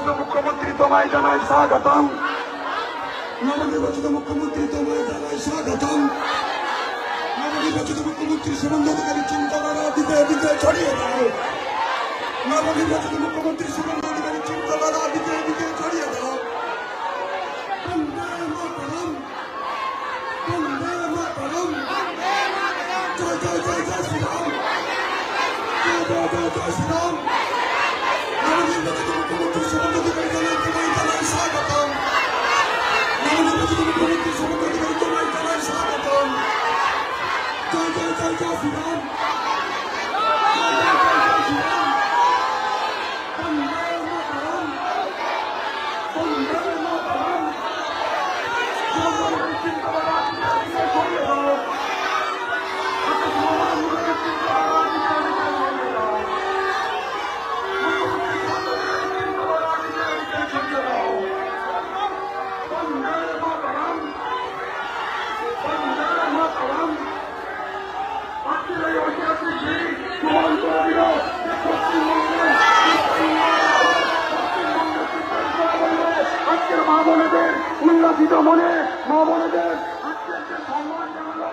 নবনির্বাচিত মুখ্যমন্ত্রী তোমায় জানাই স্বাগতম। নবনির্বাচিত মুখ্যমন্ত্রী তোমায় জানাই স্বাগতম। নবনির্বাচিত মুখ্যমন্ত্রী শুভেন্দু অধিকারী চিন্তাধারা দিতে দিতে ছড়িয়ে দাও। নবনির্বাচিত মুখ্যমন্ত্রী শুভেন্দু অধিকারী চিন্তাধারা দিতে দিতে ছড়িয়ে দাও। বন্দে মাতরম, বন্দে মাতরম, জয় জয় জয় জয় শ্রীরাম, জয় জয় জয় জয় শ্রীরাম। নবনির্বাচিত মুখ্যমন্ত্রী শুভেন্দু অধিকারী তোমায় জানাই স্বাগতম। নবনির্বাচিত মুখ্যমন্ত্রী শুভেন্দু অধিকারী তোমায় জানাই স্বাগতম। জয় জয় জয় জয় শ্রীরাম, জয় জয় জয় জয় শ্রীরাম। বন্দে মাতরম, বন্দে মাতরম, জনগণের চিন্তাধারা দিতে দিতে ছড়িয়ে দাও। জনগণের চিন্তাধারা দিতে দিতে ছড়িয়ে দাও। চিন্তাধারা দিতে দিতে ছড়িয়ে দাও। বন্দে মাতরম, বন্দে মাতরম। আজকের এই ঐতিহাসিক দিন চূড়ান্ত হইল যে পশ্চিমবঙ্গের আজকের মা বোনেদের উল্লাসিত মনে মা বোনেদের আজকের যে সম্মান জানালো